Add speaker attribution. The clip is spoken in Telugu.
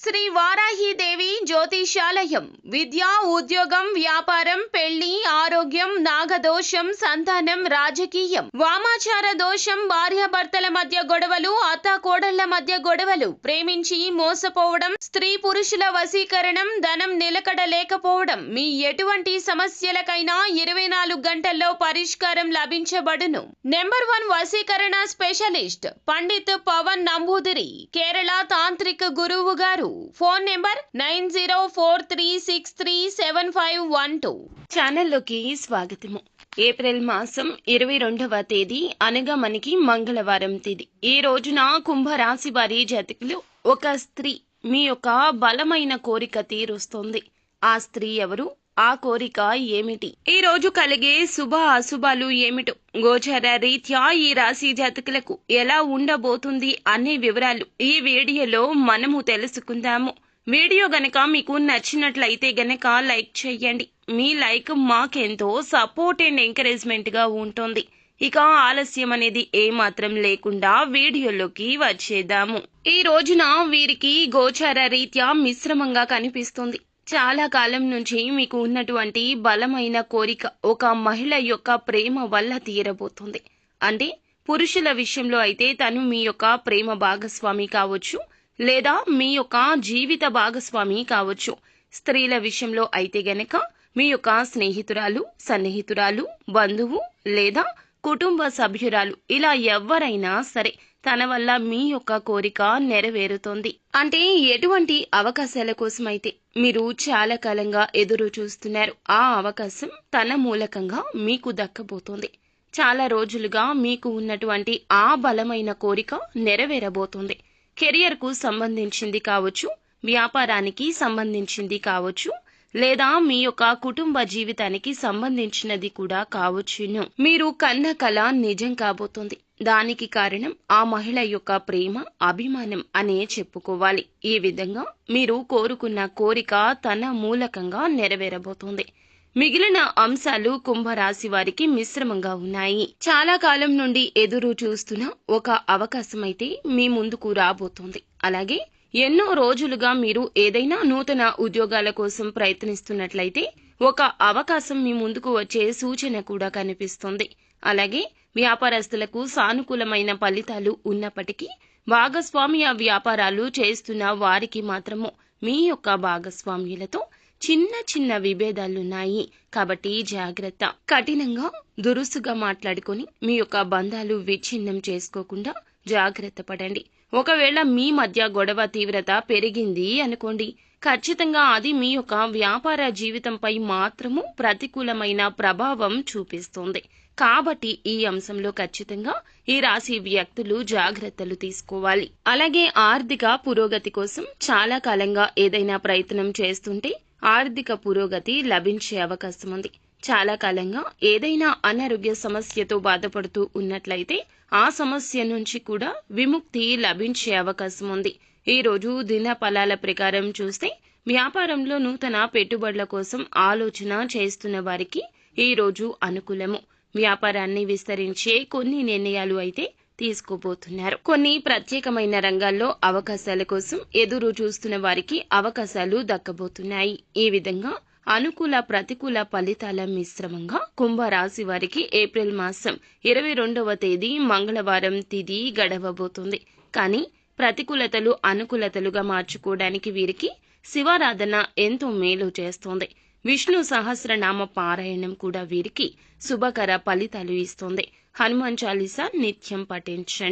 Speaker 1: శ్రీ వారాహిదేవి జ్యోతిషాలయం విద్య, ఉద్యోగం, వ్యాపారం, పెళ్లి, ఆరోగ్యం, నాగదోషం, సంతానం, రాజకీయం, వామాచార దోషం, భార్యాభర్తల మధ్య గొడవలు, అత్తాకోడళ్ల మధ్య గొడవలు, ప్రేమించి మోసపోవడం, స్త్రీ పురుషుల వశీకరణం, ధనం నిలకడ లేకపోవడం, మీ ఎటువంటి సమస్యలకైనా 24 గంటల్లో పరిష్కారం లభించబడును. నెంబర్ 1 వశీకరణ స్పెషలిస్ట్ పండిత్ పవన్ నంబూదిరి, కేరళ తాంత్రిక గురువు గారు. Phone number 9043637512. ఛానల్లోకి స్వాగతము. ఏప్రిల్ మాసం 22వ తేదీ అనగా మనకి మంగళవారం తేదీ. ఈ రోజున కుంభరాశి వారి జాతకులు ఒక స్త్రీ మీ యొక్క బలమైన కోరిక తీరుస్తుంది. ఆ స్త్రీ ఎవరు? ఆ కోరిక ఏమిటి? ఈ రోజు కలిగే శుభ అశుభాలు ఏమిటో, గోచర రీత్యా ఈ రాశి జాతకులకు ఎలా ఉండబోతుంది అనే వివరాలు ఈ వీడియోలో మనము తెలుసుకుందాము. వీడియో గనక మీకు నచ్చినట్లయితే గనక లైక్ చేయండి. మీ లైక్ మాకెంతో సపోర్ట్ అండ్ ఎంకరేజ్మెంట్ గా ఉంటుంది. ఇక ఆలస్యం అనేది ఏమాత్రం లేకుండా వీడియోలోకి వచ్చేద్దాము. ఈ రోజున వీరికి గోచర రీత్యా మిశ్రమంగా కనిపిస్తుంది. చాలా కాలం నుంచి మీకు ఉన్నటువంటి బలమైన కోరిక ఒక మహిళ యొక్క ప్రేమ వల్ల తీరబోతుంది. అంటే పురుషుల విషయంలో అయితే తను మీ యొక్క ప్రేమ భాగస్వామి కావచ్చు, లేదా మీ యొక్క జీవిత భాగస్వామి కావచ్చు. స్త్రీల విషయంలో అయితే గనక మీ యొక్క స్నేహితురాలు, సన్నిహితురాలు, బంధువు లేదా కుటుంబ సభ్యురాలు, ఇలా ఎవరైనా సరే తన వల్ల మీ యొక్క కోరిక నెరవేరుతోంది. అంటే ఎటువంటి అవకాశాల కోసమైతే మీరు చాలా కాలంగా ఎదురు చూస్తున్నారు, ఆ అవకాశం తన మూలకంగా మీకు దక్కబోతోంది. చాలా రోజులుగా మీకు ఉన్నటువంటి ఆ బలమైన కోరిక నెరవేరబోతోంది. కెరియర్ కు సంబంధించింది కావచ్చు, వ్యాపారానికి సంబంధించింది కావచ్చు, లేదా మీ యొక్క కుటుంబ జీవితానికి సంబంధించినది కూడా కావచ్చును. మీరు కన్న కల నిజం కాబోతోంది. దానికి కారణం ఆ మహిళ యొక్క ప్రేమ, అభిమానం అనే చెప్పుకోవాలి. ఈ విధంగా మీరు కోరుకున్న కోరిక తన మూలకంగా నెరవేరబోతోంది. మిగిలిన అంశాలు కుంభరాశి వారికి మిశ్రమంగా ఉన్నాయి. చాలా కాలం నుండి ఎదురు చూస్తున్న ఒక అవకాశం అయితే మీ ముందుకు రాబోతోంది. అలాగే ఎన్నో రోజులుగా మీరు ఏదైనా నూతన ఉద్యోగాల కోసం ప్రయత్నిస్తున్నట్లయితే ఒక అవకాశం మీ ముందుకు వచ్చే సూచన కూడా కనిపిస్తుంది. అలాగే వ్యాపారస్తులకు సానుకూలమైన ఫలితాలు ఉన్నప్పటికీ భాగస్వామ్య వ్యాపారాలు చేస్తున్న వారికి మాత్రము మీ యొక్క భాగస్వామ్యులతో చిన్న చిన్న విభేదాలున్నాయి. కాబట్టి జాగ్రత్త. కఠినంగా దురుసుగా మాట్లాడుకొని మీ యొక్క బంధాలు విచ్ఛిన్నం చేసుకోకుండా జాగ్రత్త పడండి. ఒకవేళ మీ మధ్య గొడవ తీవ్రత పెరిగింది అనుకోండి, ఖచ్చితంగా అది మీ యొక్క వ్యాపార జీవితంపై మాత్రము ప్రతికూలమైన ప్రభావం చూపిస్తుంది. కాబట్టి ఈ అంశంలో ఖచ్చితంగా ఈ రాశి వ్యక్తులు జాగ్రత్తలు తీసుకోవాలి. అలాగే ఆర్థిక పురోగతి కోసం చాలా కాలంగా ఏదైనా ప్రయత్నం చేస్తుంటే ఆర్థిక పురోగతి లభించే అవకాశం ఉంది. చాలా కాలంగా ఏదైనా అనారోగ్య సమస్యతో బాధపడుతూ ఉన్నట్లయితే ఆ సమస్య నుంచి కూడా విముక్తి లభించే అవకాశం ఉంది. ఈ రోజు దిన ఫలాల ప్రకారం చూస్తే వ్యాపారంలో నూతన పెట్టుబడుల కోసం ఆలోచన చేస్తున్న వారికి ఈ రోజు అనుకూలము. వ్యాపారాన్ని విస్తరించే కొన్ని నిర్ణయాలు అయితే తీసుకోబోతున్నారు. కొన్ని ప్రత్యేకమైన రంగాల్లో అవకాశాల కోసం ఎదురు చూస్తున్న వారికి అవకాశాలు దక్కబోతున్నాయి. ఈ విధంగా అనుకూల ప్రతికూల ఫలితాల మిశ్రమంగా కుంభరాశి వారికి ఏప్రిల్ మాసం 22వ తేదీ మంగళవారం తిథి గడవబోతుంది. కానీ ప్రతికూలతలు అనుకూలతలుగా మార్చుకోవడానికి వీరికి శివారాధన ఎంతో మేలు చేస్తోంది. విష్ణు సహస్రనామ పారాయణం కూడా వీరికి శుభకర ఫలితాలు ఇస్తోంది. హనుమాన్ చాలీసా నిత్యం పఠించండి.